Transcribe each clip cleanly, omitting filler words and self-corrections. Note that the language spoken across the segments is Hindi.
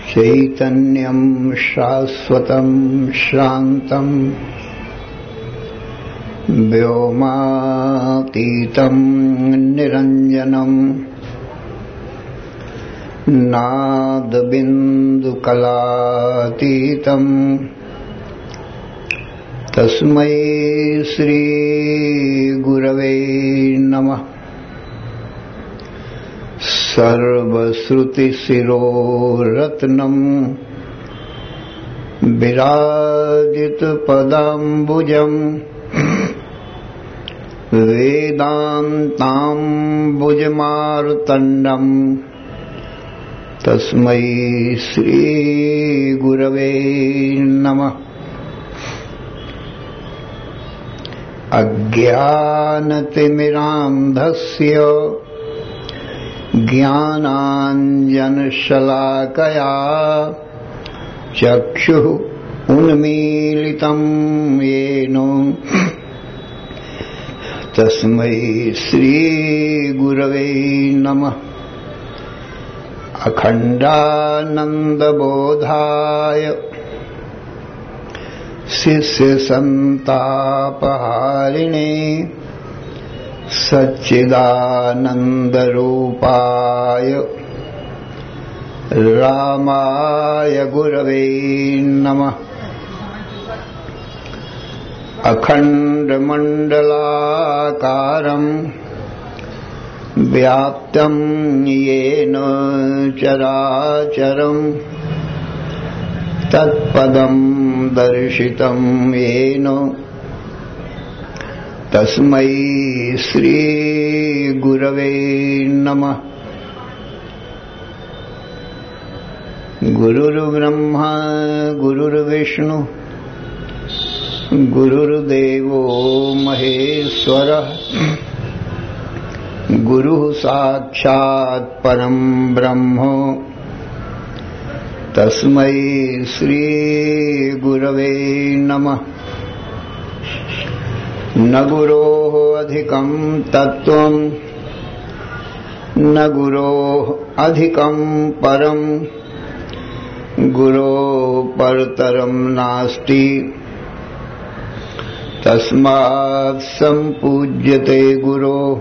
चैतन्यं शाश्वतं शान्तं व्योमातीतं निरञ्जनं नादबिन्दुकलातीतं तस्मै श्री गुरवे नमः। सर्वश्रुतिशिरोरत्नं विराजितपदाम्बुजं वेदान्ताम्बुजमार्तण्डं तस्मै श्री गुरवे नमः। अज्ञानतिमिरान्धस्य ज्ञानाञ्जनशलाकया चक्षुः उन्मीलितं येन तस्मै श्रीगुरवे नमः। अखण्डानन्दबोधाय शिष्यसन्तापहारिणे सच्चिदानन्दरूपाय रामाय गुरवे नमः। अखण्डमण्डलाकारं व्याप्तं येन चराचरं तत्पदं दर्शितं येन तस्मै श्री गुरवे नमः। गुरुर्ब्रह्मा गुरुर्विष्णु गुरुर्देवो महेश्वरः गुरुः साक्षात् परं ब्रह्म तस्मै श्री गुरवे नमः। न गुरोः अधिकं तत्त्वं न गुरोः अधिकं परं गुरोः परतरं नास्ति तस्मात् सम्पूज्यते गुरोः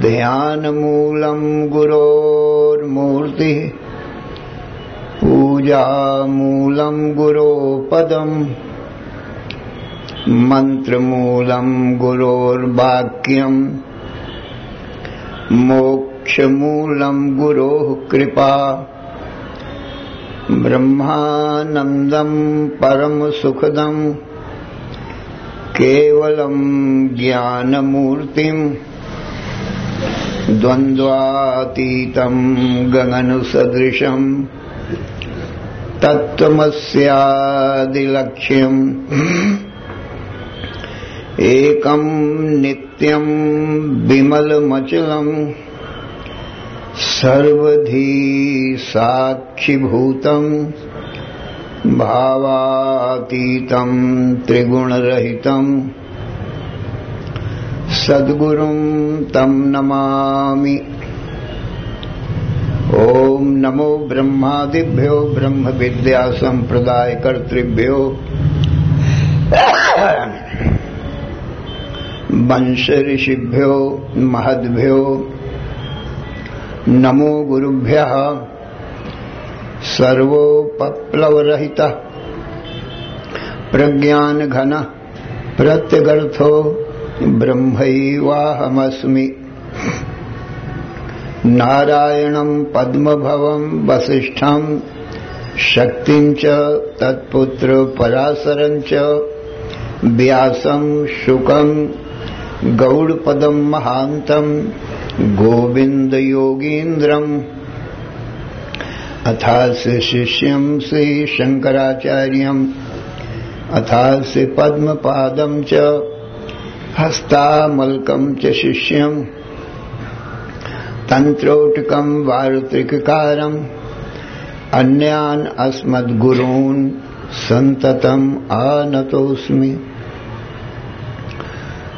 ध्यानमूलं गुरोर्मूर्तिः पूजामूलं गुरोः पदम् मंत्रमूलं गुरोर्वाक्यं मोक्षमूलं गुरोः कृपा ब्रह्मानन्दं परमसुखदं केवलं ज्ञानमूर्तिं द्वन्द्वातीतं गगनसदृशं तत्त्वमस्यादिलक्ष्यम् एकं नित्यं विमलमचलं सर्वधी साक्षिभूतं भावातीतं त्रिगुणरहितं सद्गुरुं तं नमामि। ओम नमो ब्रह्मादिभ्यो ब्रह्म विद्या संप्रदाय कर्तृभ्यो वंश ऋषिभ्यो महद्भ्यो नमो गुरुभ्यः। सर्वोपप्लवरहितः प्रज्ञानघनः प्रत्यगर्थो ब्रह्मैवाहमस्मि। नारायणं पद्मभवं वसिष्ठं शक्तिं च तत्पुत्र पराशरं च व्यासं शुकं गौड़पदं महान्तं गोविंद योगीन्द्रम् अथास्य शिष्यं श्री शंकराचार्यम् अथास्य पद्मपादं च हस्तामलकं च शिष्यं तंत्रोटकं वारुत्रिककारम् अन्यान् अस्मद्गुरून् सन्ततम् आनतोऽस्मि।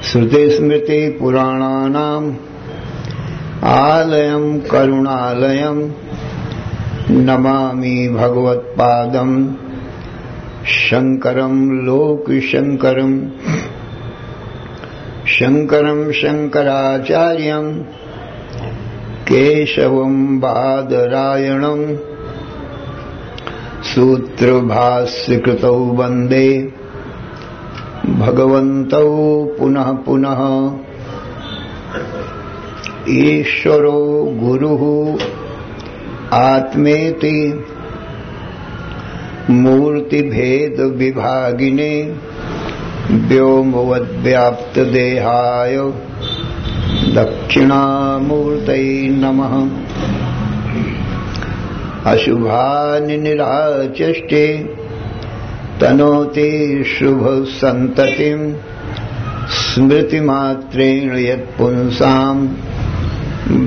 श्रुतिस्मृति पुराणानाम् आलयं करुणालयं नमामि भगवत्पादं शंकरं लोकशंकरं शंकरं शंकराचार्यं केशवं बादरायणं सूत्रभाष्यकृतौ वन्दे भगवन्तौ पुनः पुनः। ईश्वरो गुरुः आत्मेति मूर्तिभेद विभागिने व्योमवद्व्याप्तदेहाय दक्षिणामूर्तये नमः। अशुभानि निराचष्टे तनोति शुभ संततिं स्मृतिमात्रेण यत्पुंसां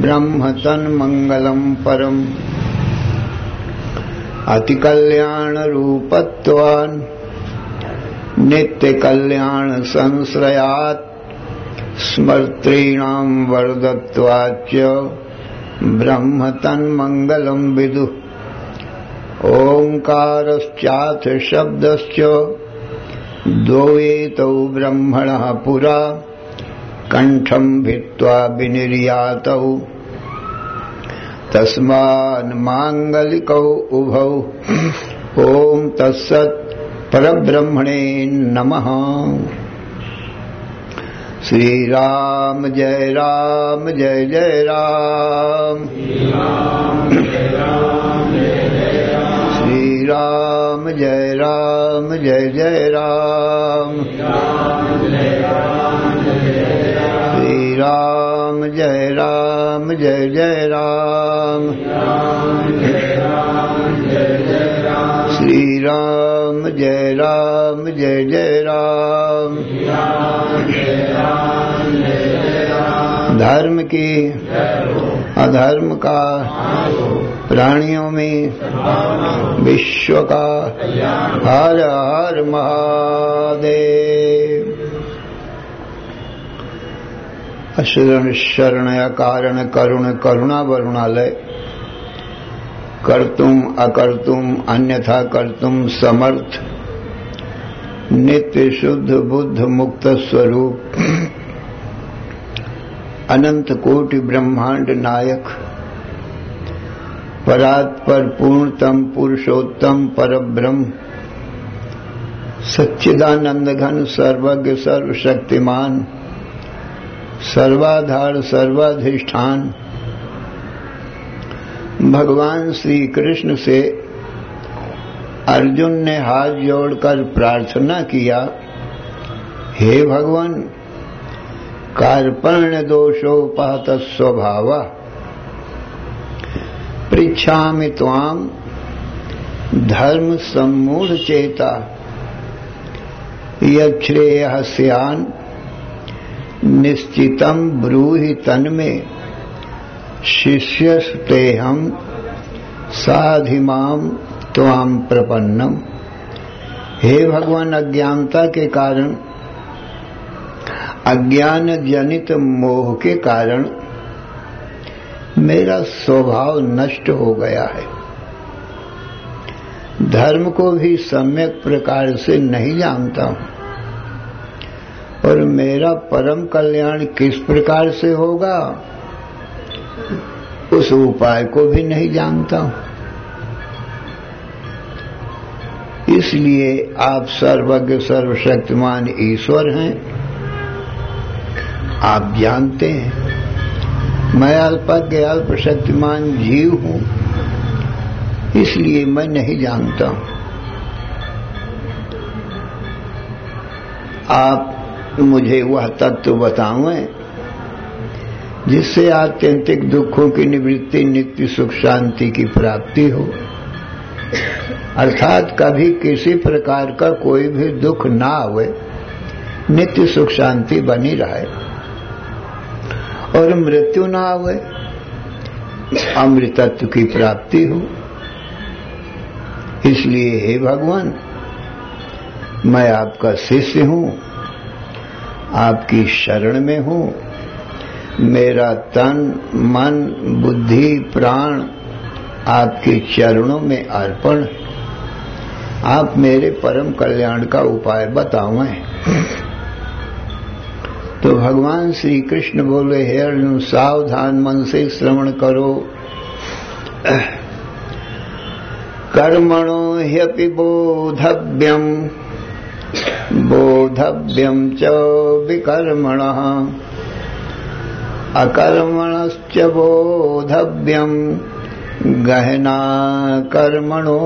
ब्रह्म तन्मंगलं परम्। अतिकल्याण रूपत्वान् नित्य कल्याण संश्रयात् स्मर्तॄणां वरदत्वाच्च ब्रह्म तन्मंगलं विदुः। ओंकारश्चाथ शब्दश्च द्वैतौ ब्रह्मणः पुरा कंठं भित्त्वा विनिर्यातौ तस्मान् मांगलिकौ उभौ। ओम तत्सत् परब्रह्मणे नमः। श्री राम जय राम जय जय राम। श्री राम जय राम जय जय राम। श्री राम जय राम जय जय राम। श्री राम जय राम जय जय राम। धर्म की अधर्म का प्राणियों में विश्व का हर हर महादेव। अशरण शरण अकारण करुण करुणा वरुणालय कर्तुम अकर्तुम अन्यथा कर्तुम समर्थ नित्य शुद्ध बुद्ध मुक्त स्वरूप अनंत कोटि ब्रह्मांड नायक परात्पर पूर्णतम पुरुषोत्तम परब्रह्म सच्चिदानंद घन सर्वज्ञ सर्वशक्तिमान सर्वाधार सर्वाधिष्ठान भगवान श्री कृष्ण से अर्जुन ने हाथ जोड़कर प्रार्थना किया, हे भगवान कार्पण्य दोषोपहत स्वभाव पृच्छामि त्वाम धर्म सम्मूढ़ चेता यच्छ्रेयः स्यान् निश्चितं ब्रूहि तन्मे शिष्यस्तेहं साधिमां त्वां प्रपन्नम। हे भगवान अज्ञानता के कारण अज्ञान जनित मोह के कारण मेरा स्वभाव नष्ट हो गया है। धर्म को भी सम्यक प्रकार से नहीं जानता हूं और मेरा परम कल्याण किस प्रकार से होगा उस उपाय को भी नहीं जानता हूं। इसलिए आप सर्वज्ञ सर्वशक्तिमान ईश्वर हैं, आप जानते हैं। मैं अल्पज्ञ अल्प शक्तिमान जीव हूं, इसलिए मैं नहीं जानता हूं। आप मुझे वह तत्व बताएं जिससे आत्यंतिक दुखों की निवृत्ति नित्य सुख शांति की प्राप्ति हो, अर्थात कभी किसी प्रकार का कोई भी दुख ना आवे, नित्य सुख शांति बनी रहे और मृत्यु ना आवे, अमृतत्व की प्राप्ति हो। इसलिए हे भगवान मैं आपका शिष्य हूं, आपकी शरण में हूं। मेरा तन मन बुद्धि प्राण आपके चरणों में अर्पण। आप मेरे परम कल्याण का उपाय बतावें। तो भगवान श्री कृष्ण बोले, हे अर्जुन, सावधान मन से श्रवण करो। कर्मणो ह्यपि बोधव्यम, बोधव्यम च विकर्मणः, अकर्मणश्च बोधव्यम, गहना कर्मणो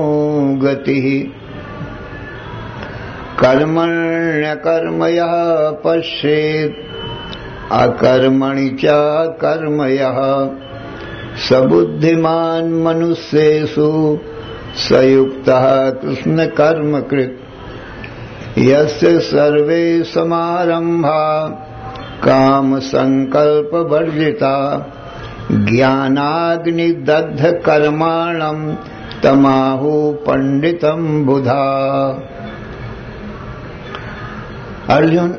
गतिः। कर्मण्यकर्म यः पश्येत्, अकर्मणि च कर्म यः, स बुद्धिमान् मनुष्येषु सयुक्तः कृष्ण कर्मकृत्। यस्य सर्वे समारंभा काम संकल्प वर्जिता, ज्ञानाग्निदग्ध कर्माणं तमाहु पंडितम बुधा। अर्जुन,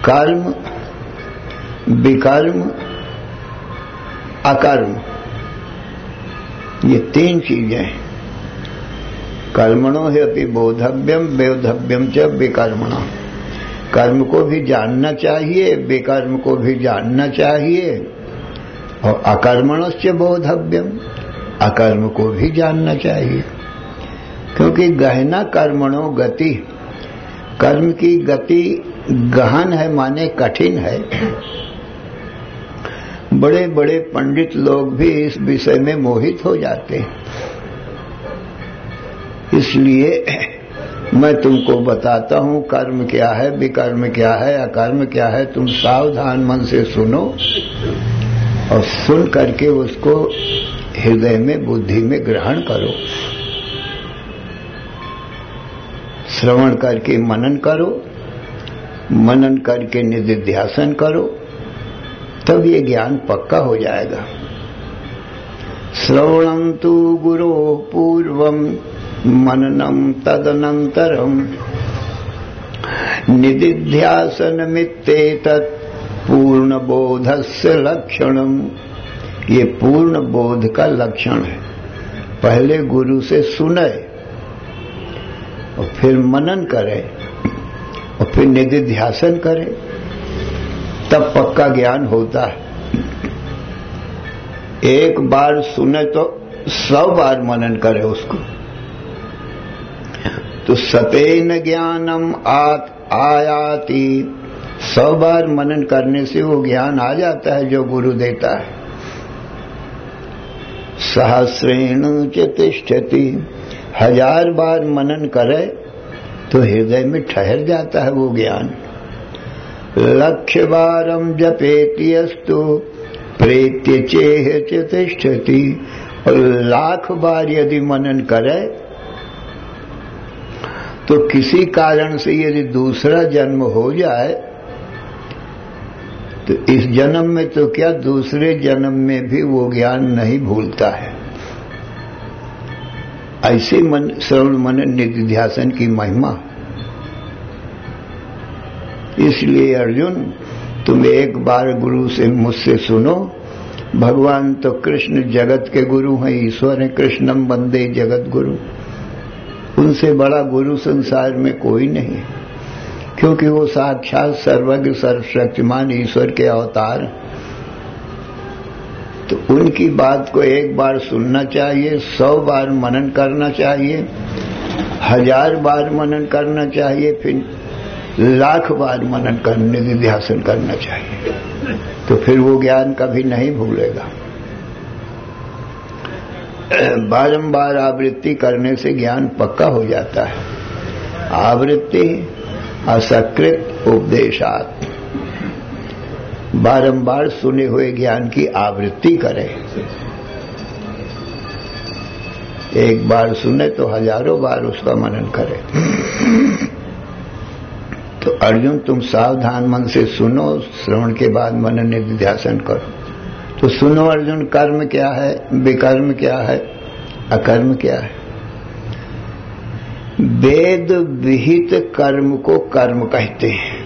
कर्म, विकर्म, अकर्म, ये तीन चीजें। कर्मणो है अपि बोधव्यम, बोधव्यम च विकर्मणा। कर्म को भी जानना चाहिए, विकर्म को भी जानना चाहिए, और अकर्मणश्च बोधव्यम, अकर्म को भी जानना चाहिए। क्योंकि गहना कर्मणो गति, कर्म की गति गहन है, माने कठिन है। बड़े बड़े पंडित लोग भी इस विषय में मोहित हो जाते हैं। इसलिए मैं तुमको बताता हूं कर्म क्या है, विकर्म क्या है, अकर्म क्या है। तुम सावधान मन से सुनो और सुन करके उसको हृदय में, बुद्धि में ग्रहण करो। श्रवण करके मनन करो, मनन करके निधिध्यासन करो, तब ये ज्ञान पक्का हो जाएगा। श्रवणं तु गुरो पूर्वम, मननम तदनंतरम, निधिध्यासनमित्येतत् पूर्ण बोधस्य लक्षणम। ये पूर्ण बोध का लक्षण है। पहले गुरु से सुने और फिर मनन करे और फिर निधिध्यासन करे, तब पक्का ज्ञान होता है। एक बार सुने तो 100 बार मनन करे उसको, तो सतेन ज्ञानम आयाति। 100 बार मनन करने से वो ज्ञान आ जाता है जो गुरु देता है। सहस्रेण च तिष्ठति, 1000 बार मनन करे तो हृदय में ठहर जाता है वो ज्ञान। लक्ष्य बारम जपेति अस्तु प्रेत्य चेह च तिष्ठति, और 1,00,000 बार यदि मनन करे तो किसी कारण से यदि दूसरा जन्म हो जाए तो इस जन्म में तो क्या, दूसरे जन्म में भी वो ज्ञान नहीं भूलता है। ऐसे मन, श्रवण मनन निधिध्यासन की महिमा। इसलिए अर्जुन, तुम एक बार गुरु से मुझसे सुनो। भगवान तो कृष्ण जगत के गुरु हैं, ईश्वर हैं। कृष्णम वंदे जगत गुरु, उनसे बड़ा गुरु संसार में कोई नहीं, क्योंकि वो साक्षात सर्वज्ञ सर्वशक्तिमान ईश्वर के अवतार। तो उनकी बात को एक बार सुनना चाहिए, 100 बार मनन करना चाहिए, 1000 बार मनन करना चाहिए, फिर 1,00,000 बार मनन करने, निधिध्यासन करना चाहिए। तो फिर वो ज्ञान कभी नहीं भूलेगा। बारंबार आवृत्ति करने से ज्ञान पक्का हो जाता है। आवृत्ति असकृत उपदेशात्, बारंबार सुने हुए ज्ञान की आवृत्ति करें। एक बार सुने तो 1000 बार उसका मनन करें। तो अर्जुन, तुम सावधान मन से सुनो, श्रवण के बाद मनन निधिध्यासन करो। तो सुनो अर्जुन, कर्म क्या है, विकर्म क्या है, अकर्म क्या है। वेद विहित कर्म को कर्म कहते हैं,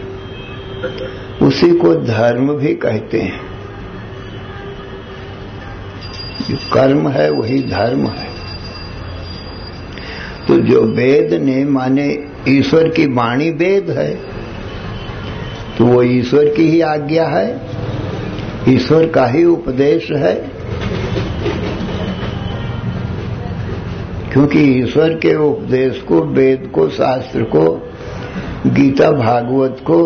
उसी को धर्म भी कहते हैं। जो कर्म है वही धर्म है। तो जो वेद ने माने ईश्वर की वाणी वेद है, तो वो ईश्वर की ही आज्ञा है, ईश्वर का ही उपदेश है। क्योंकि ईश्वर के उपदेश को, वेद को, शास्त्र को, गीता भागवत को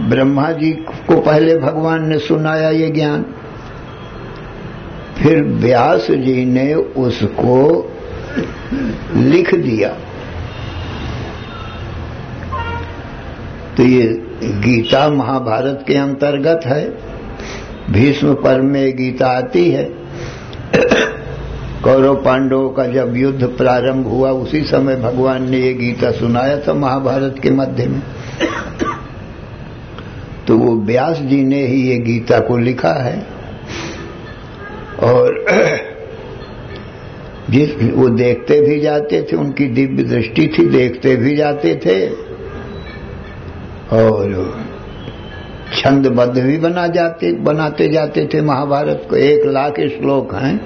ब्रह्मा जी को पहले भगवान ने सुनाया ये ज्ञान, फिर व्यास जी ने उसको लिख दिया। तो ये गीता महाभारत के अंतर्गत है। भीष्म पर्व में गीता आती है। कौरव पांडवों का जब युद्ध प्रारंभ हुआ उसी समय भगवान ने ये गीता सुनाया था महाभारत के मध्य में। तो वो व्यास जी ने ही ये गीता को लिखा है। और वो देखते भी जाते थे, उनकी दिव्य दृष्टि थी, देखते भी जाते थे और छंदबद्ध भी बनाते जाते थे महाभारत को। 1 लाख श्लोक हैं।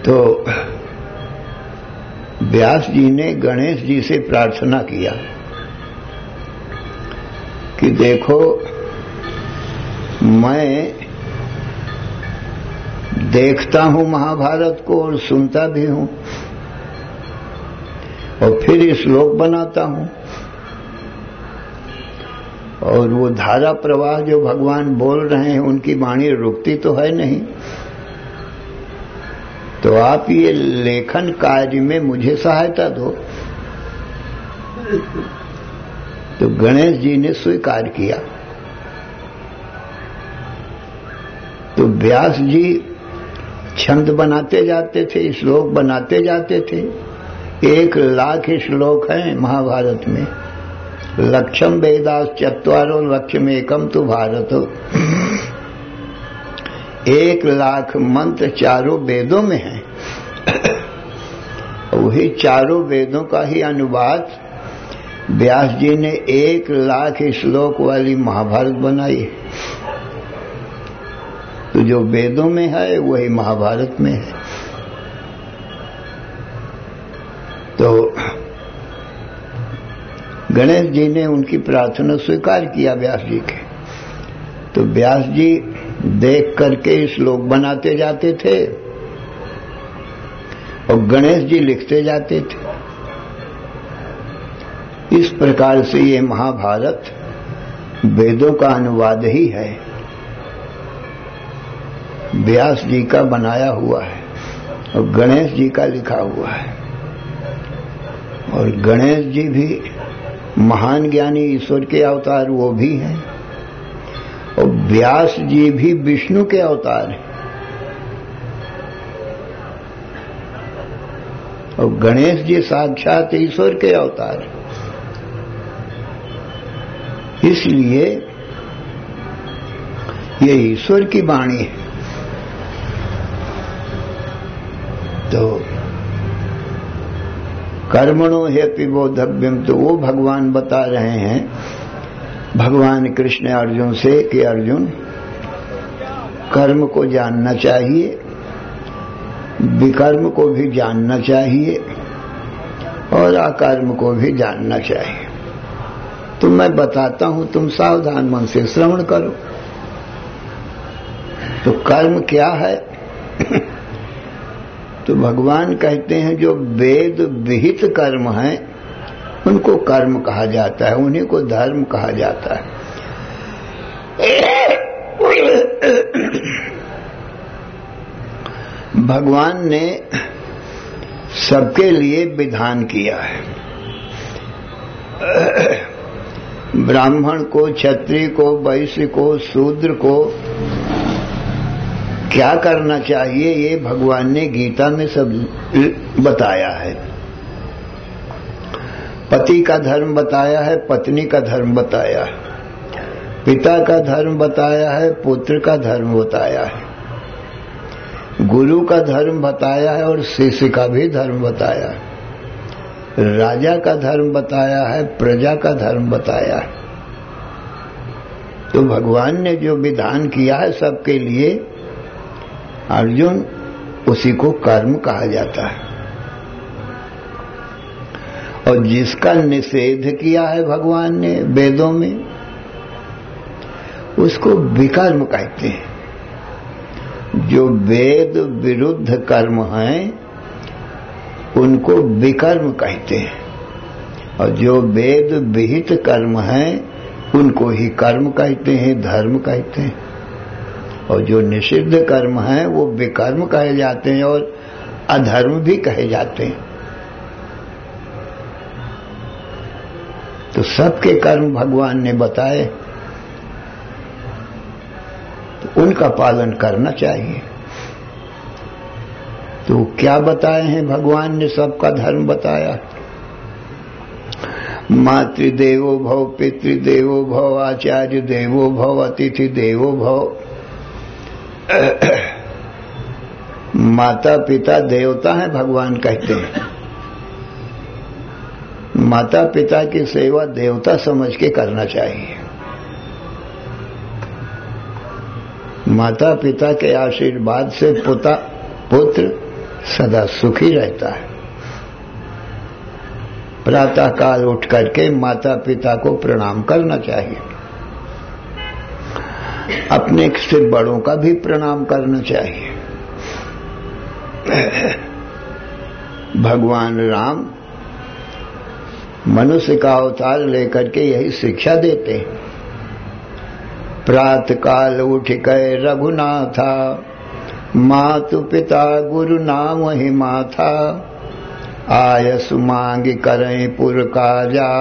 तो व्यास जी ने गणेश जी से प्रार्थना किया कि देखो, मैं देखता हूं महाभारत को और सुनता भी हूं और फिर श्लोक बनाता हूं, और वो धारा प्रवाह जो भगवान बोल रहे हैं उनकी वाणी रुकती तो है नहीं। तो आप ये लेखन कार्य में मुझे सहायता दो। तो गणेश जी ने स्वीकार किया। तो व्यास जी छंद बनाते जाते थे, श्लोक बनाते जाते थे। 1 लाख श्लोक हैं महाभारत में। लक्ष्यम वेदास चत्वारो लक्ष्यमेकम तु भारत। 1 लाख मंत्र चारों वेदों में है। वही चारों वेदों का ही अनुवाद व्यास जी ने 1 लाख श्लोक वाली महाभारत बनाई। तो जो वेदों में है वही महाभारत में है। तो गणेश जी ने उनकी प्रार्थना स्वीकार किया व्यास जी के। तो व्यास जी देख करके श्लोक बनाते जाते थे और गणेश जी लिखते जाते थे। इस प्रकार से ये महाभारत वेदों का अनुवाद ही है, व्यास जी का बनाया हुआ है और गणेश जी का लिखा हुआ है। और गणेश जी भी महान ज्ञानी ईश्वर के अवतार वो भी हैं, और व्यास जी भी विष्णु के अवतार हैं, और गणेश जी साक्षात ईश्वर के अवतार हैं। इसलिए ये ईश्वर की वाणी है। तो कर्मणो ह्यपि बोधव्यम, तो वो भगवान बता रहे हैं, भगवान कृष्ण अर्जुन से कि अर्जुन, कर्म को जानना चाहिए, विकर्म को भी जानना चाहिए और अकर्म को भी जानना चाहिए। तो मैं बताता हूं, तुम सावधान मन से श्रवण करो। तो कर्म क्या है? तो भगवान कहते हैं जो वेद विहित कर्म हैं उनको कर्म कहा जाता है, उन्हीं को धर्म कहा जाता है। भगवान ने सबके लिए विधान किया है। ब्राह्मण को, क्षत्रिय को, वैश्य को, शूद्र को क्या करना चाहिए ये भगवान ने गीता में सब बताया है। पति का धर्म बताया है, पत्नी का धर्म बताया है, पिता का धर्म बताया है, पुत्र का धर्म बताया है, गुरु का धर्म बताया है और शिष्य का भी धर्म बताया है, राजा का धर्म बताया है, प्रजा का धर्म बताया है। तो भगवान ने जो विधान किया है सबके लिए, अर्जुन, उसी को कर्म कहा जाता है। और जिसका निषेध किया है भगवान ने वेदों में, उसको विकर्म कहते हैं। जो वेद विरुद्ध कर्म हैं उनको विकर्म कहते हैं, और जो वेद विहित कर्म हैं उनको ही कर्म कहते हैं, धर्म कहते हैं। और जो निषिद्ध कर्म हैं वो विकर्म कहे जाते हैं और अधर्म भी कहे जाते हैं। तो सबके कर्म भगवान ने बताए, तो उनका पालन करना चाहिए। तो क्या बताए हैं भगवान ने? सबका धर्म बताया। मातृदेवो भव, पितृदेवो भव, आचार्य देवो भव, अतिथि देवो भव। माता पिता देवता है भगवान कहते हैं। माता पिता की सेवा देवता समझ के करना चाहिए। माता पिता के आशीर्वाद से पुत्र सदा सुखी रहता है। प्रातः काल उठ करके माता पिता को प्रणाम करना चाहिए। अपने से बड़ों का भी प्रणाम करना चाहिए। भगवान राम मनुष्य का अवतार लेकर के यही शिक्षा देते हैं। प्रातः काल उठ गए रघुनाथा, मातु पिता गुरु नाम ही माथा। आयस मांग करें पुर काजा,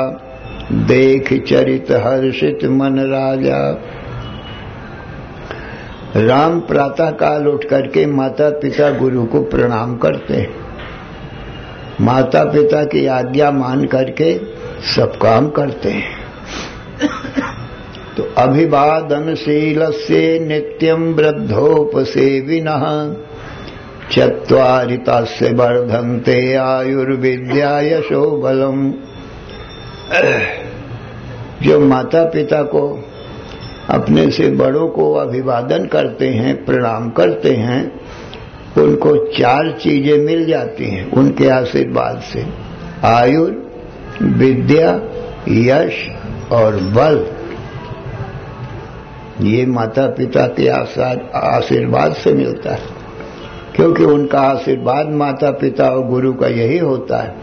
देख चरित हर्षित मन राजा। राम प्रातः काल उठ करके माता पिता गुरु को प्रणाम करते हैं। माता पिता की आज्ञा मान करके सब काम करते हैं। तो अभिवादनशीलस्य नित्यं वृद्धोपसेविनः, चत्वारितस्य वर्धन्ते आयुर्विद्या यशो बलम्। जो माता पिता को, अपने से बड़ों को अभिवादन करते हैं, प्रणाम करते हैं, उनको 4 चीजें मिल जाती हैं उनके आशीर्वाद से। आयुर, विद्या, यश और बल। ये माता पिता के आशीर्वाद से मिलता है, क्योंकि उनका आशीर्वाद माता पिता और गुरु का यही होता है,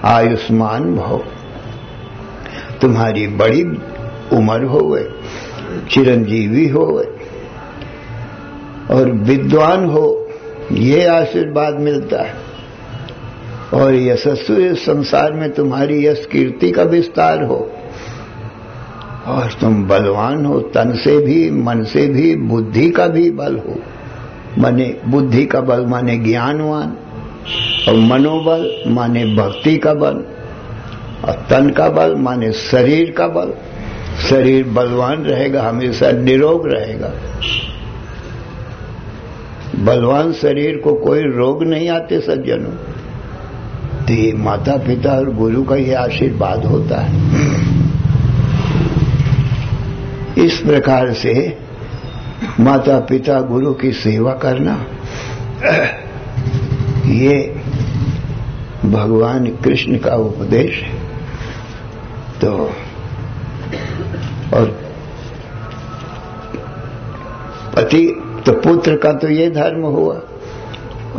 आयुष्मान भव। तुम्हारी बड़ी उम्र होवे, चिरंजीवी होवे और विद्वान हो, ये आशीर्वाद मिलता है। और यशस्वी संसार में तुम्हारी यश कीर्ति का विस्तार हो, और तुम बलवान हो, तन से भी, मन से भी, बुद्धि का भी बल हो। माने बुद्धि का बल माने ज्ञानवान, और मनोबल माने भक्ति का बल, और तन का बल माने शरीर का बल। शरीर बलवान रहेगा, हमेशा निरोग रहेगा। बलवान शरीर को कोई रोग नहीं आते सज्जनों। तो ये माता पिता और गुरु का ये आशीर्वाद होता है। इस प्रकार से माता पिता गुरु की सेवा करना, ये भगवान कृष्ण का उपदेश है। तो और पति तो पुत्र का तो ये धर्म हुआ,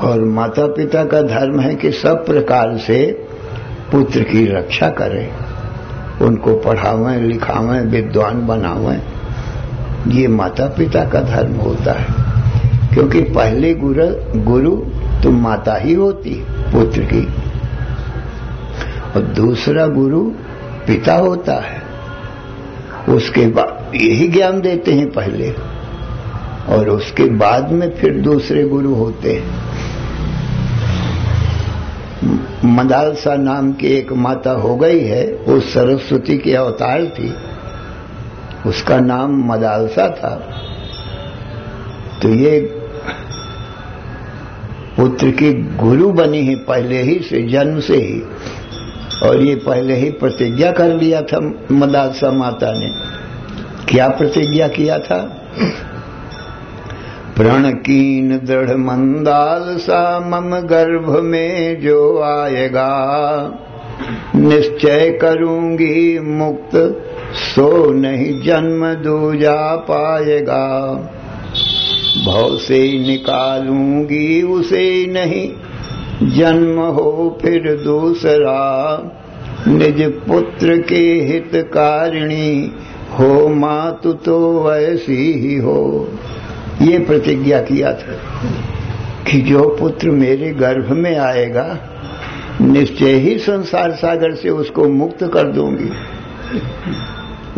और माता पिता का धर्म है कि सब प्रकार से पुत्र की रक्षा करें, उनको पढ़ावें, लिखावें, विद्वान बनावें। ये माता पिता का धर्म होता है, क्योंकि पहले गुरु तो माता ही होती पुत्र की, और दूसरा गुरु पिता होता है। उसके बाद यही ज्ञान देते हैं पहले, और उसके बाद में फिर दूसरे गुरु होते हैं। मदालसा नाम की एक माता हो गई है, वो सरस्वती की अवतार थी, उसका नाम मदालसा था। तो ये पुत्र की गुरु बनी है पहले ही से, जन्म से ही, और ये पहले ही प्रतिज्ञा कर लिया था मदालसा माता ने क्या प्रतिज्ञा किया था? प्रण कीन दृढ़ मंदाल सा मम गर्भ में जो आएगा, निश्चय करूंगी मुक्त सो नहीं जन्म दूजा पाएगा। भव से निकालूंगी उसे नहीं जन्म हो फिर दूसरा, निज पुत्र के हितकारिणी हो मातु तो वैसी ही हो। ये प्रतिज्ञा किया था कि जो पुत्र मेरे गर्भ में आएगा निश्चय ही संसार सागर से उसको मुक्त कर दूंगी।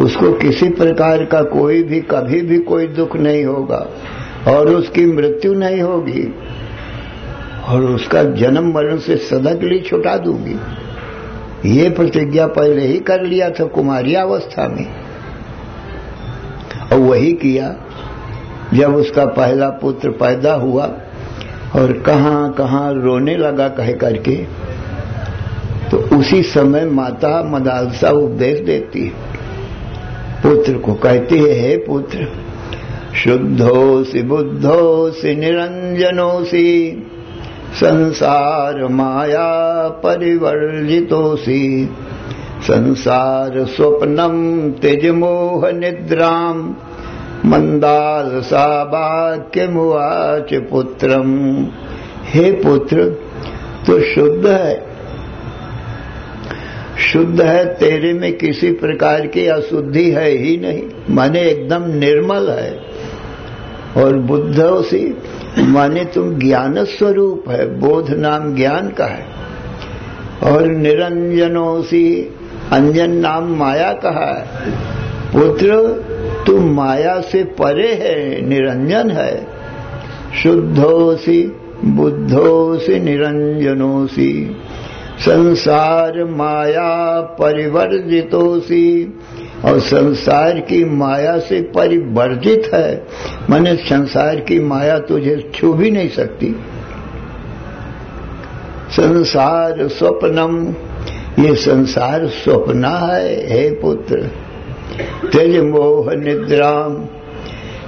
उसको किसी प्रकार का कोई भी कभी भी कोई दुख नहीं होगा और उसकी मृत्यु नहीं होगी और उसका जन्म मरण से सदा के लिए छुटा दूंगी। ये प्रतिज्ञा पहले ही कर लिया था कुमारी अवस्था में और वही किया जब उसका पहला पुत्र पैदा हुआ और कहां कहां रोने लगा कह करके, तो उसी समय माता मदालसा उपदेश देती है पुत्र को, कहती है हे पुत्र शुद्धोसि बुद्धोसि निरंजनोसि संसार माया परिवर्जितोसि संसार स्वप्नम त्यज मोह निद्राम मंदाल सा वाक्य मुआच पुत्रम। हे पुत्र तो शुद्ध है, शुद्ध है, तेरे में किसी प्रकार की अशुद्धि है ही नहीं, माने एकदम निर्मल है। और बुद्धोसी माने तुम ज्ञान स्वरूप है, बोध नाम ज्ञान का है। और निरंजनोसी अंजन नाम माया का है। पुत्र तू माया से परे है, निरंजन है। शुद्धोसी बुद्धोसी निरंजनोसी संसार माया परिवर्जितोसी, और संसार की माया से परिवर्जित है, माने संसार की माया तुझे छू भी नहीं सकती। संसार स्वप्नम, ये संसार स्वप्न है हे पुत्र। त्यज मोह निद्राम,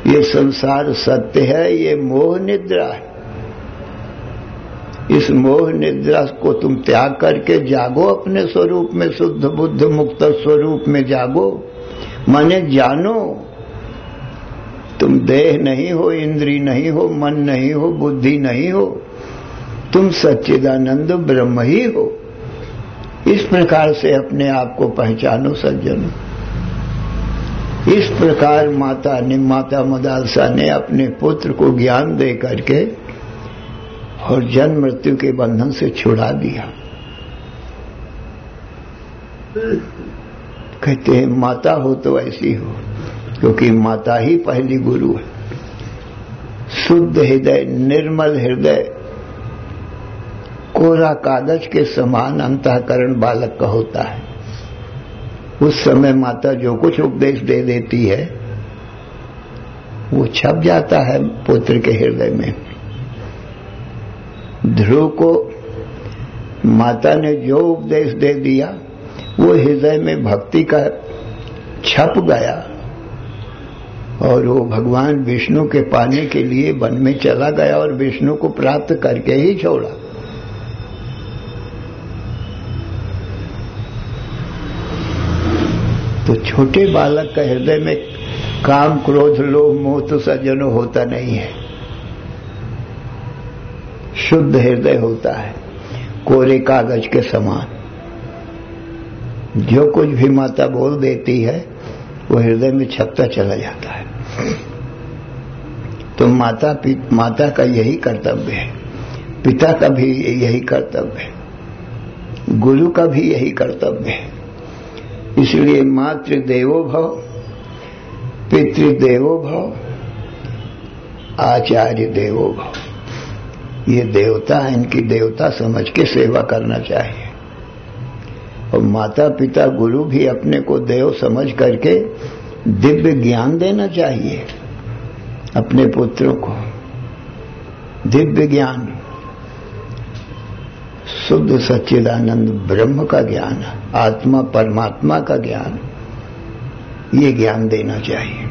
ये संसार सत्य है, ये मोह निद्रा है। इस मोह निद्रा को तुम त्याग करके जागो, अपने स्वरूप में शुद्ध बुद्ध मुक्त स्वरूप में जागो, माने जानो तुम देह नहीं हो, इंद्री नहीं हो, मन नहीं हो, बुद्धि नहीं हो, तुम सच्चिदानंद ब्रह्म ही हो। इस प्रकार से अपने आप को पहचानो सज्जनों। इस प्रकार माता मदालसा ने अपने पुत्र को ज्ञान दे करके और जन्म मृत्यु के बंधन से छुड़ा दिया। कहते हैं माता हो तो ऐसी हो, क्योंकि माता ही पहली गुरु है। शुद्ध हृदय, निर्मल हृदय, कोरा कागज के समान अंतःकरण बालक का होता है। उस समय माता जो कुछ उपदेश दे देती है वो छप जाता है पुत्र के हृदय में। ध्रुव को माता ने जो उपदेश दे दिया वो हृदय में भक्ति का छप गया और वो भगवान विष्णु के पाने के लिए वन में चला गया और विष्णु को प्राप्त करके ही छोड़ा। तो छोटे बालक का हृदय में काम क्रोध लोभ मोह तो सज्जनों होता नहीं है। शुद्ध हृदय होता है, कोरे कागज के समान। जो कुछ भी माता बोल देती है वो हृदय में छपता चला जाता है। तो माता का यही कर्तव्य है, पिता का भी यही कर्तव्य है, गुरु का भी यही कर्तव्य है। इसलिए मातृदेवो भव, पितृदेवो भव, आचार्य देवो भव। ये देवता है, इनकी देवता समझ के सेवा करना चाहिए। और माता पिता गुरु भी अपने को देव समझ करके दिव्य ज्ञान देना चाहिए अपने पुत्रों को। दिव्य ज्ञान, शुद्ध सच्चिदानंद ब्रह्म का ज्ञान, आत्मा परमात्मा का ज्ञान। ये ज्ञान देना चाहिए।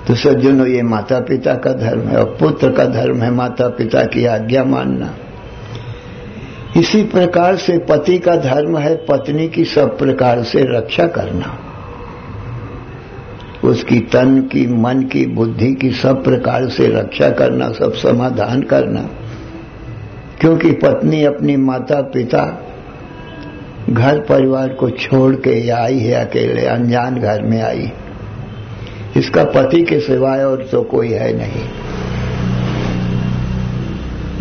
तो सज्जनों, ये माता पिता का धर्म है और पुत्र का धर्म है माता पिता की आज्ञा मानना। इसी प्रकार से पति का धर्म है पत्नी की सब प्रकार से रक्षा करना, उसकी तन की, मन की, बुद्धि की सब प्रकार से रक्षा करना, सब समाधान करना। क्योंकि पत्नी अपनी माता पिता घर परिवार को छोड़ के आई है, अकेले अनजान घर में आई। इसका पति के सिवाय और तो कोई है नहीं।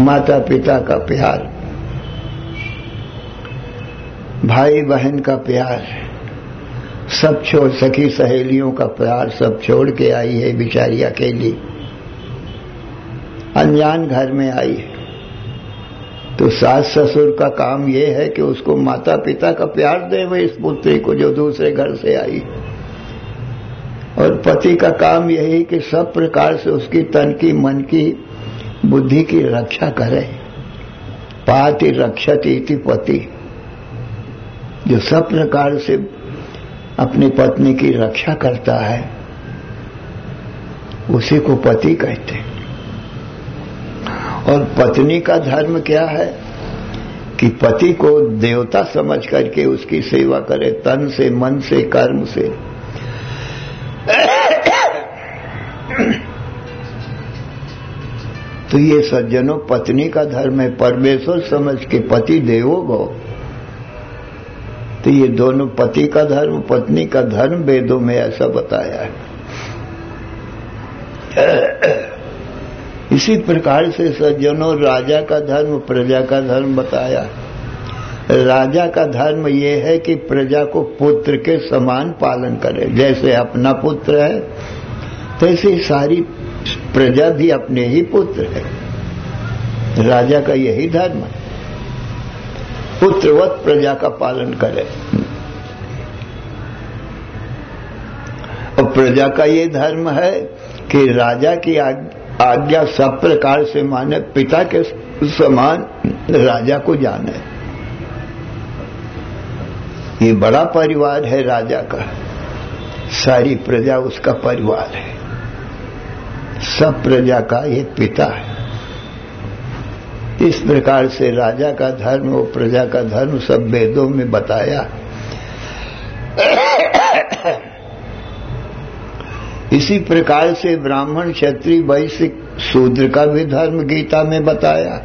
माता पिता का प्यार, भाई बहन का प्यार, सब छोड़, सखी सहेलियों का प्यार सब छोड़ के आई है बेचारी अकेली, अनजान घर में आई है। तो सास ससुर का काम यह है कि उसको माता पिता का प्यार दे वह इस पुत्री को जो दूसरे घर से आई। और पति का काम यही कि सब प्रकार से उसकी तन की, मन की, बुद्धि की रक्षा करे। पाति रक्षति इति पति, जो सब प्रकार से अपनी पत्नी की रक्षा करता है उसी को पति कहते हैं। और पत्नी का धर्म क्या है कि पति को देवता समझ करके उसकी सेवा करे, तन से, मन से, कर्म से। तो ये सज्जनों पत्नी का धर्म है, परमेश्वर समझ के पति देवो भव। तो ये दोनों, पति का धर्म, पत्नी का धर्म, वेदों में ऐसा बताया है। इसी प्रकार से सज्जनों राजा का धर्म, प्रजा का धर्म बताया। राजा का धर्म यह है कि प्रजा को पुत्र के समान पालन करे। जैसे अपना पुत्र है तैसे सारी प्रजा भी अपने ही पुत्र है। राजा का यही धर्म है, पुत्रवत प्रजा का पालन करे। और प्रजा का ये धर्म है कि राजा की आज्ञा सब प्रकार से माने, पिता के समान राजा को जाने। ये बड़ा परिवार है राजा का, सारी प्रजा उसका परिवार है, सब प्रजा का ये पिता है। इस प्रकार से राजा का धर्म और प्रजा का धर्म सब वेदों में बताया। इसी प्रकार से ब्राह्मण, क्षत्रिय, वैश्य, शूद्र का भी धर्म गीता में बताया,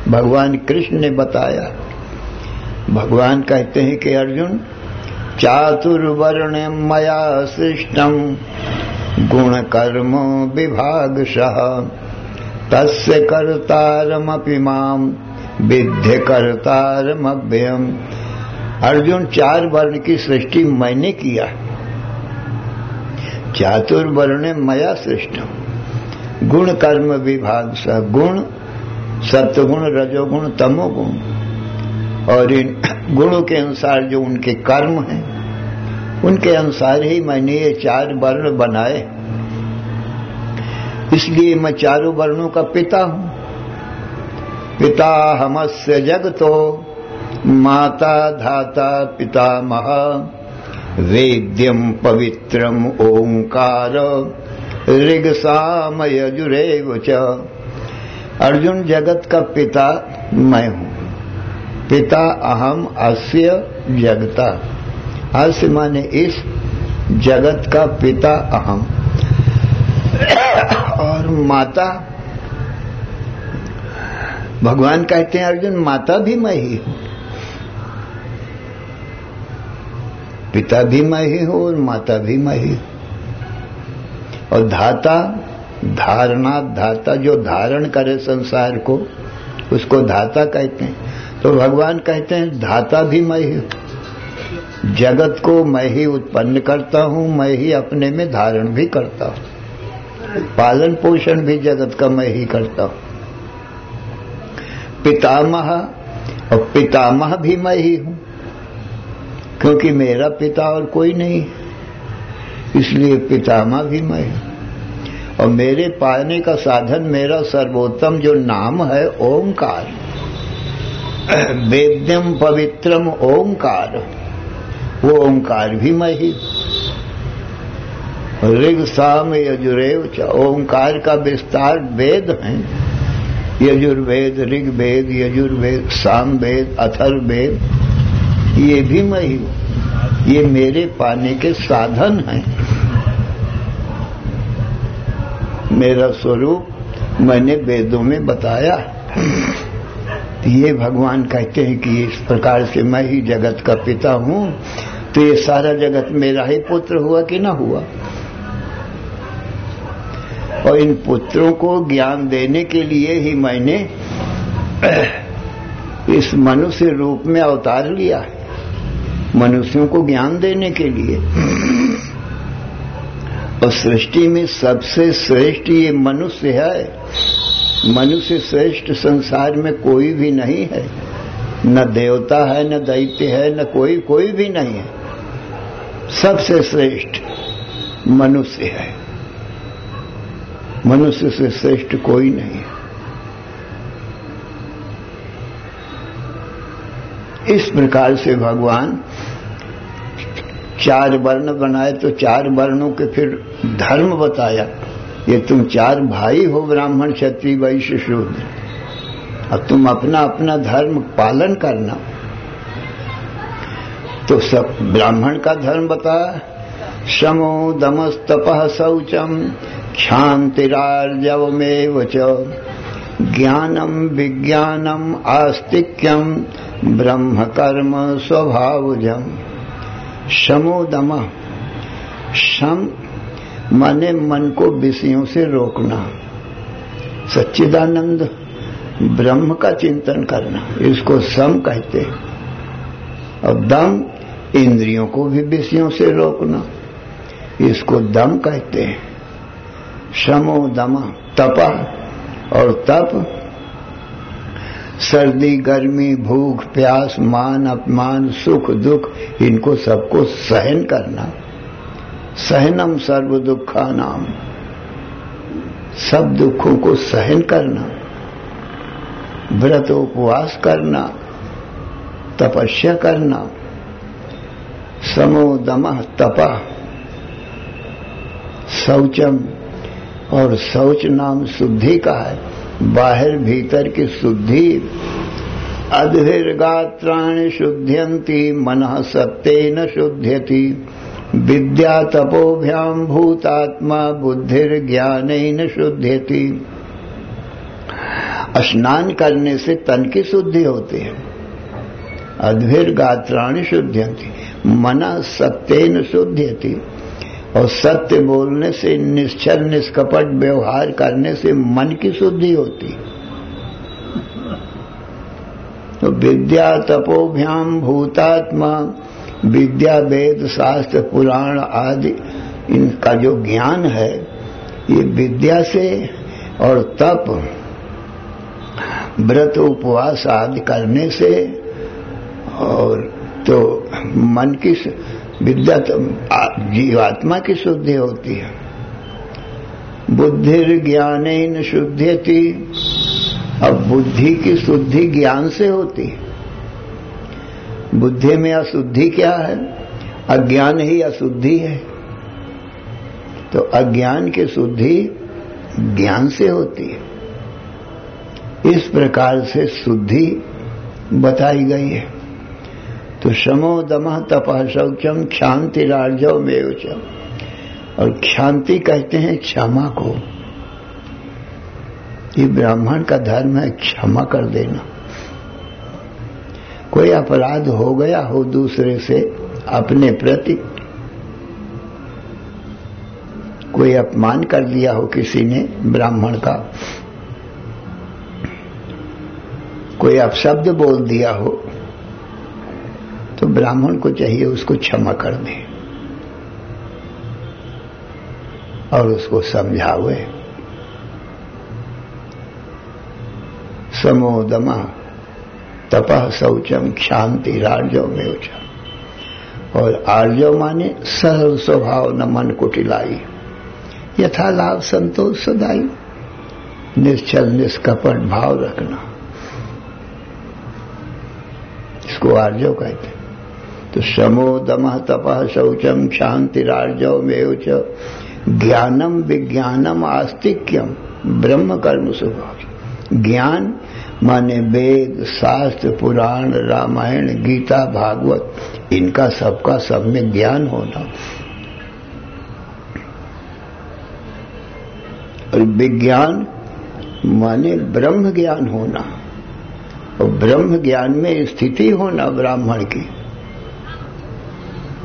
भगवान कृष्ण ने बताया। भगवान कहते हैं कि अर्जुन, चातुर्वर्ण्यं मया सृष्टं गुण कर्म विभागशः तस्य कर्तारमपि मां विद्य कर्तारमव्ययम्। अर्जुन, 4 वर्ण की सृष्टि मैंने किया। चातुर्वर्ण मया सृष्टम, गुण कर्म विभाग स, गुण सत्वगुण, रजोगुण, तमोगुण, और इन गुणों के अनुसार जो उनके कर्म हैं उनके अनुसार ही मैंने ये 4 वर्ण बनाए। इसलिए मैं चारों वर्णों का पिता हूं। पिता हमस्य जगतो माता धाता पितामह वेद्यम पवित्रम ओंकार ऋग्साम यजुरेव च। अर्जुन, जगत का पिता मैं हूं। पिता अहम अस्य जगता, अस्य माने इस जगत का पिता अहम। और माता, भगवान कहते हैं अर्जुन, माता भी मैं ही हूं, पिता भी मैं ही हूं और माता भी मैं ही हूं। और धाता, धारणा, धाता जो धारण करे संसार को उसको धाता कहते हैं। तो भगवान कहते हैं धाता भी मैं ही हूं, जगत को मैं ही उत्पन्न करता हूं, मैं ही अपने में धारण भी करता हूं, पालन पोषण भी जगत का मैं ही करता हूं। पितामह, और पितामह भी मैं ही हूं, क्योंकि मेरा पिता और कोई नहीं, इसलिए पितामह भी मैं हूं। और मेरे पाने का साधन, मेरा सर्वोत्तम जो नाम है ओंकार, वेद्यम पवित्रम ओंकार, वो ओंकार भी मैं ही। ऋग साम यजुरेव च, ओंकार का विस्तार वेद है। यजुर्वेद, ऋग्वेद, यजुर्वेद, सामवेद, अथर्ववेद, ये भी मैं ही हूं। ये मेरे पाने के साधन हैं। मेरा स्वरूप मैंने वेदों में बताया। ये भगवान कहते हैं कि इस प्रकार से मैं ही जगत का पिता हूं, तो ये सारा जगत मेरा ही पुत्र हुआ कि ना हुआ। और इन पुत्रों को ज्ञान देने के लिए ही मैंने इस मनुष्य रूप में अवतार लिया है, मनुष्यों को ज्ञान देने के लिए। और सृष्टि में सबसे श्रेष्ठ ये मनुष्य है। मनुष्य श्रेष्ठ संसार में कोई भी नहीं है, न देवता है, न दैत्य है, न कोई भी नहीं है। सबसे श्रेष्ठ मनुष्य है। मनुष्य से श्रेष्ठ कोई नहीं है। इस प्रकार से भगवान 4 वर्ण बनाए, तो 4 वर्णों के फिर धर्म बताया। ये तुम 4 भाई हो, ब्राह्मण, क्षत्रिय, वैश्य, शूद्र, अब तुम अपना अपना धर्म पालन करना। तो सब ब्राह्मण का धर्म बताया, शमो दमस्तपः शौचम क्षान्तिरार्जवमेव च ज्ञानम विज्ञानम आस्तिक्यम ब्रह्म कर्म स्वभावजम। शमो दम, शम माने मन को विषयों से रोकना, सच्चिदानंद ब्रह्म का चिंतन करना, इसको सम कहते हैं। और दम इंद्रियों को भी विषयों से रोकना, इसको दम कहते हैं। शमो दम, तपा और तप, सर्दी गर्मी भूख प्यास मान अपमान सुख दुख, इनको सबको सहन करना। सहनम सर्व दुखानाम, सब दुखों को सहन करना। व्रत उपवास करना, तपस्या करना। समो दमः तपः, शौचम, और शौच नाम शुद्धि का है, बाहर भीतर की शुद्धि। अद्भिर्गात्राणि शुद्ध्यन्ति मनः सत्तेन शुद्ध्यति विद्या तपोभ्याम भूतात्मा बुद्धिर्ज्ञानेन शुद्ध्यति। स्नान करने से तन की शुद्धि होती है। अद्भिर्गात्राणि शुद्ध्यन्ति मनः सत्तेन शुद्ध्यति, और सत्य बोलने से, निश्चल निष्कपट व्यवहार करने से मन की शुद्धि होती। तो विद्या तपोभ्याम भूतात्मा, विद्या वेद शास्त्र पुराण आदि इनका जो ज्ञान है, ये विद्या से, और तप व्रत उपवास आदि करने से, और तो मन की विद्या तो जीवात्मा की शुद्धि होती है। बुद्धिर्ज्ञानेन शुद्ध्यति, अब बुद्धि की शुद्धि ज्ञान से होती है। बुद्धि में अशुद्धि क्या है? अज्ञान ही अशुद्धि है। तो अज्ञान की शुद्धि ज्ञान से होती है। इस प्रकार से शुद्धि बताई गई है। तो शमो दमः तपः शौचम क्षान्तिरार्जवमेव च, और क्षांति कहते हैं क्षमा को। ये ब्राह्मण का धर्म है, क्षमा कर देना। कोई अपराध हो गया हो दूसरे से अपने प्रति, कोई अपमान कर दिया हो किसी ने ब्राह्मण का, कोई अपशब्द बोल दिया हो, तो ब्राह्मण को चाहिए उसको क्षमा कर दे और उसको समझावे। समो दमः तपः शौचम क्षान्तिरार्जवमेव च, और आर्जव माने सरल स्वभाव न मन कुटिलाई, यथा लाभ संतोष सदाई, निश्चल निष्कपट भाव रखना, इसको आर्जव कहते हैं। तो शमो दमः तपः शौचम क्षांतिरार्जवमेव च ज्ञानम विज्ञानम आस्तिक्यम ब्रह्म कर्म स्वभाव। ज्ञान माने वेद शास्त्र पुराण रामायण गीता भागवत, इनका सबका सब में ज्ञान होना। और विज्ञान माने ब्रह्म ज्ञान होना, और ब्रह्म ज्ञान में स्थिति होना ब्राह्मण की।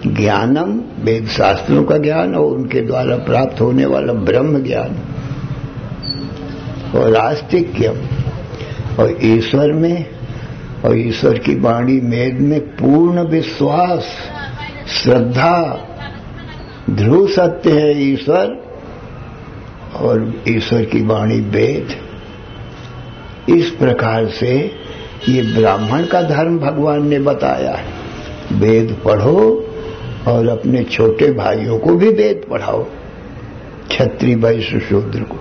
ज्ञानम वेद शास्त्रों का ज्ञान और उनके द्वारा प्राप्त होने वाला ब्रह्म ज्ञान, और आस्तिक्यम और ईश्वर में और ईश्वर की वाणी वेद में पूर्ण विश्वास श्रद्धा। ध्रुव सत्य है ईश्वर और ईश्वर की वाणी वेद। इस प्रकार से ये ब्राह्मण का धर्म भगवान ने बताया है। वेद पढ़ो और अपने छोटे भाइयों को भी वेद पढ़ाओ, क्षत्रिय वैश्य शूद्र को।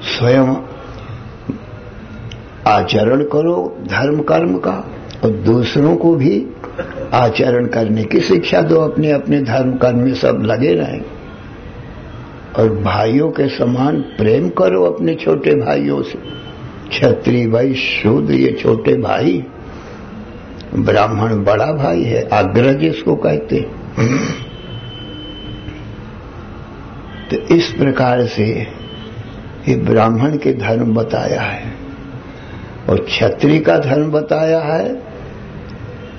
स्वयं आचरण करो धर्म कर्म का और दूसरों को भी आचरण करने की शिक्षा दो। अपने अपने धर्म कर्म में सब लगे रहें और भाइयों के समान प्रेम करो अपने छोटे भाइयों से। क्षत्रिय वैश्य शूद्र ये छोटे भाई, ब्राह्मण बड़ा भाई है, अग्रज इसको कहते हैं। तो इस प्रकार से ये ब्राह्मण के धर्म बताया है। और क्षत्रिय का धर्म बताया है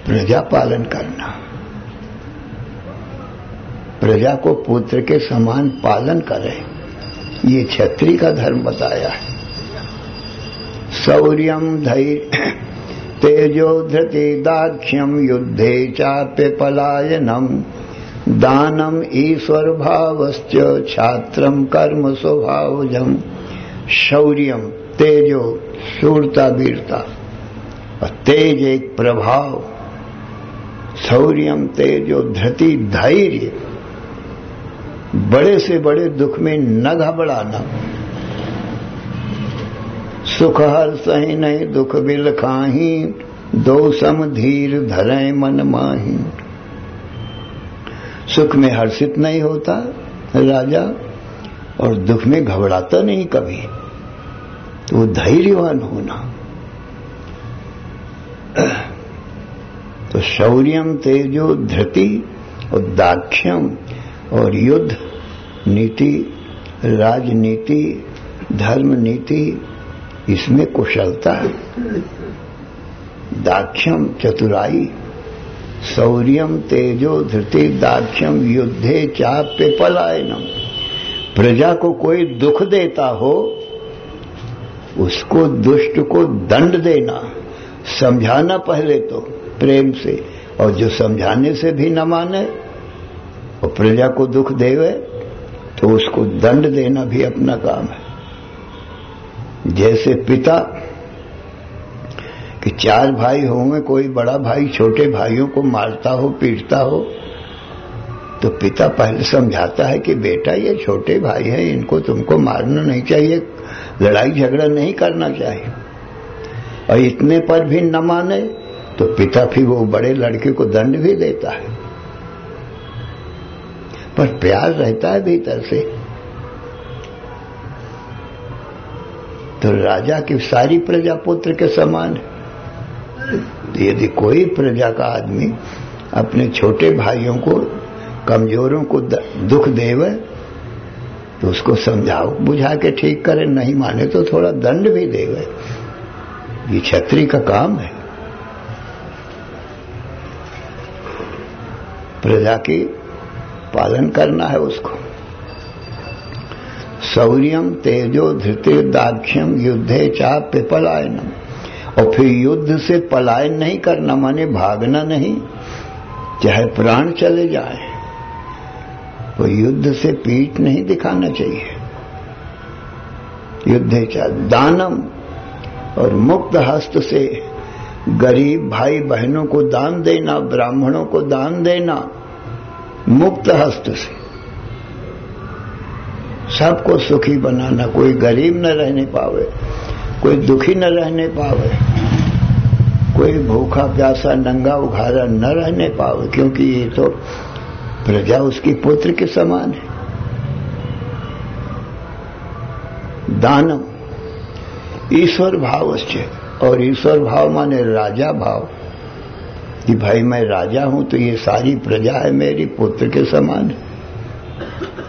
प्रजा पालन करना, प्रजा को पुत्र के समान पालन करे, ये क्षत्रिय का धर्म बताया है। शौर्यम धैर्य तेजो धृति दाक्ष्यम युद्धे चाप्य पलायनम दानम ईश्वर भावश्च छात्रम कर्म स्वभावजम। शौर्यम तेजो शूरता वीरता, और तेज एक प्रभाव। शौर्यम तेजो धृति धैर्य, बड़े से बड़े दुख में न घबराना। सुख हर सही नहीं दुख बिल खाही, दो सम धीर धरे मन माही। सुख में हर्षित नहीं होता राजा और दुख में घबराता नहीं कभी, तो धैर्यवान होना। तो शौर्यम तेजो धृति और दाक्ष्यम और युद्ध नीति राजनीति धर्म नीति, इसमें कुशलता है। दाक्ष्यम चतुराई, शौर्यम तेजो धृति दाक्ष्यम युद्धे चाप्य पलायनम। प्रजा को कोई दुख देता हो उसको दुष्ट को दंड देना, समझाना पहले तो प्रेम से, और जो समझाने से भी न माने और प्रजा को दुख देवे तो उसको दंड देना भी अपना काम है। जैसे पिता कि 4 भाई होंगे, कोई बड़ा भाई छोटे भाइयों को मारता हो पीटता हो तो पिता पहले समझाता है कि बेटा ये छोटे भाई हैं, इनको तुमको मारना नहीं चाहिए, लड़ाई झगड़ा नहीं करना चाहिए। और इतने पर भी न माने तो पिता फिर वो बड़े लड़के को दंड भी देता है, पर प्यार रहता है भीतर से। तो राजा की सारी प्रजा पुत्र के समान है। तो यदि कोई प्रजा का आदमी अपने छोटे भाइयों को कमजोरों को दुख देवे तो उसको समझाओ बुझा के ठीक करे, नहीं माने तो थोड़ा दंड भी देवे। ये क्षत्रिय का काम है, प्रजा की पालन करना है उसको। शौर्यम तेजो धृति दाक्ष्यम युद्धे चाप्य पलायनम। और फिर युद्ध से पलायन नहीं करना, माने भागना नहीं, चाहे प्राण चले जाए, तो युद्ध से पीठ नहीं दिखाना चाहिए। युद्धे चा दानम, और मुक्त हस्त से गरीब भाई बहनों को दान देना, ब्राह्मणों को दान देना, मुक्त हस्त से सबको सुखी बनाना। कोई गरीब न रहने पावे, कोई दुखी न रहने पावे, कोई भूखा प्यासा नंगा उघारा न रहने पावे, क्योंकि ये तो प्रजा उसकी पुत्र के समान है। दानम ईश्वर भावश्च, और ईश्वर भाव माने राजा भाव कि भाई मैं राजा हूं तो ये सारी प्रजा है मेरी पुत्र के समान है।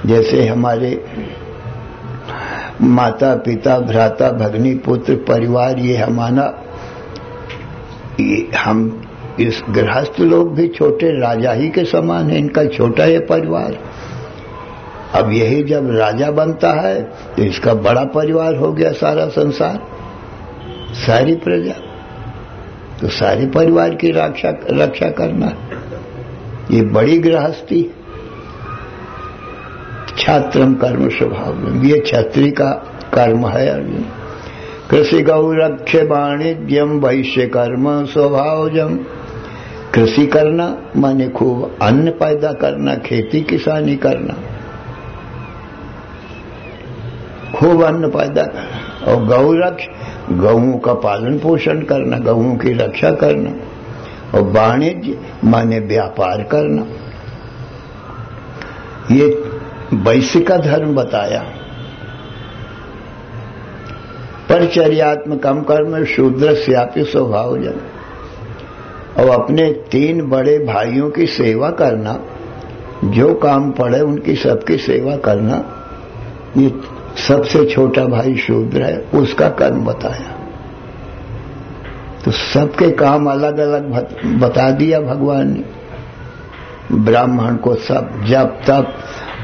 जैसे हमारे माता पिता भ्राता भगनी पुत्र परिवार ये हमारा, हम इस गृहस्थ लोग भी छोटे राजा ही के समान है, इनका छोटा है परिवार। अब यही जब राजा बनता है तो इसका बड़ा परिवार हो गया, सारा संसार, सारी प्रजा। तो सारे परिवार की रक्षा करना ये बड़ी गृहस्थी। छात्रम कर्म स्वभाव, ये क्षत्रिय का कर्म है अर्जुन। कृषि गौ रक्ष वाणिज्यम वैश्य कर्म स्वभावजम। कृषि करना माने खूब अन्न पैदा करना, खेती किसानी करना, खूब अन्न पैदा करना। और गौ रक्ष, गौओं का पालन पोषण करना, गौओं की रक्षा करना। और वाणिज्य माने व्यापार करना। ये वैश्य का धर्म बताया। परिचर्यात्मकम कर्म शूद्रस्यापि स्वभावजन। और अपने 3 बड़े भाइयों की सेवा करना, जो काम पड़े उनकी सबकी सेवा करना। ये सबसे छोटा भाई शूद्र है, उसका कर्म बताया। तो सबके काम अलग अलग बता दिया भगवान ने। ब्राह्मण को सब जप तप,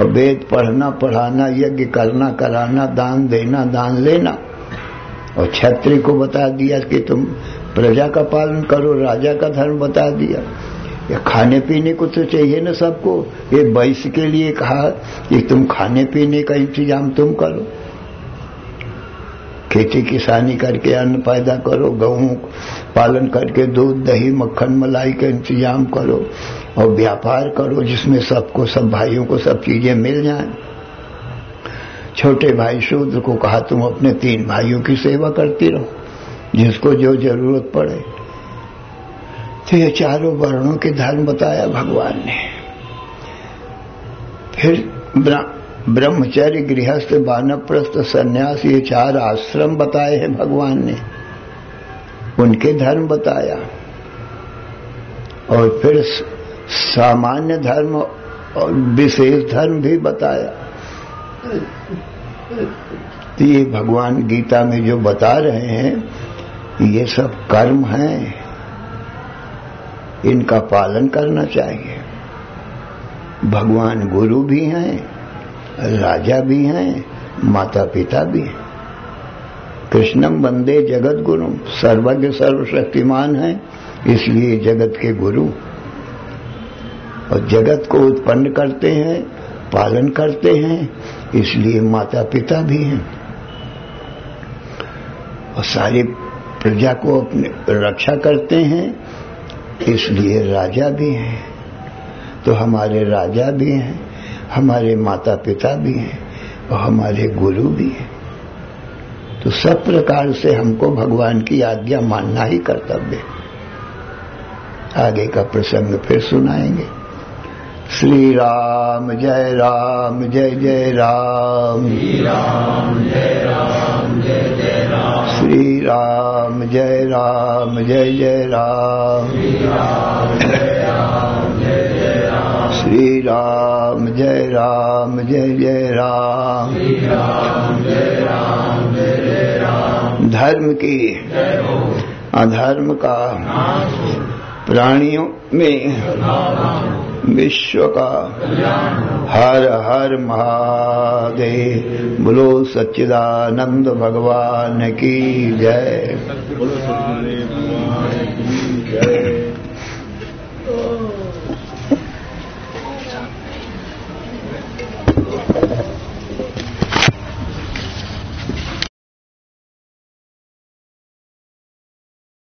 वेद पढ़ना पढ़ाना, यज्ञ करना कराना, दान देना दान लेना। और क्षत्रिय को बता दिया कि तुम प्रजा का पालन करो, राजा का धर्म बता दिया। या खाने पीने को तो चाहिए ना सबको, ये वैश्य के लिए कहा कि तुम खाने पीने का इंतजाम तुम करो, खेती किसानी करके अन्न पैदा करो, गऊ पालन करके दूध दही मक्खन मलाई का इंतजाम करो, और व्यापार करो जिसमें सबको, सब भाइयों को सब चीजें मिल जाएं। छोटे भाई शूद्र को कहा तुम अपने 3 भाइयों की सेवा करती रहो, जिसको जो जरूरत पड़े। तो ये चारों वर्णों के धर्म बताया भगवान ने। फिर ब्रह्मचर्य गृहस्थ वानप्रस्थ सन्यास, ये 4 आश्रम बताए हैं भगवान ने, उनके धर्म बताया। और फिर सामान्य धर्म और विशेष धर्म भी बताया। तो ये भगवान गीता में जो बता रहे हैं ये सब कर्म हैं, इनका पालन करना चाहिए। भगवान गुरु भी हैं, राजा भी हैं, माता पिता भी हैं। कृष्णम वंदे जगत गुरु, सर्वज्ञ सर्वशक्तिमान है इसलिए जगत के गुरु। और जगत को उत्पन्न करते हैं, पालन करते हैं, इसलिए माता पिता भी हैं। और सारी प्रजा को अपने रक्षा करते हैं, इसलिए राजा भी हैं। तो हमारे राजा भी हैं, हमारे माता पिता भी हैं, और हमारे गुरु भी हैं। तो सब प्रकार से हमको भगवान की आज्ञा मानना ही कर्तव्य। आगे का प्रसंग फिर सुनाएंगे। श्री राम जय जय राम, श्री राम जय जय राम, श्री राम जय जय राम, श्री राम जय जय राम, श्री राम जय जय राम। धर्म की अधर्म का प्राणियों में विश्व का हर हर महादेव। बोलो सच्चिदानंद भगवान की जय।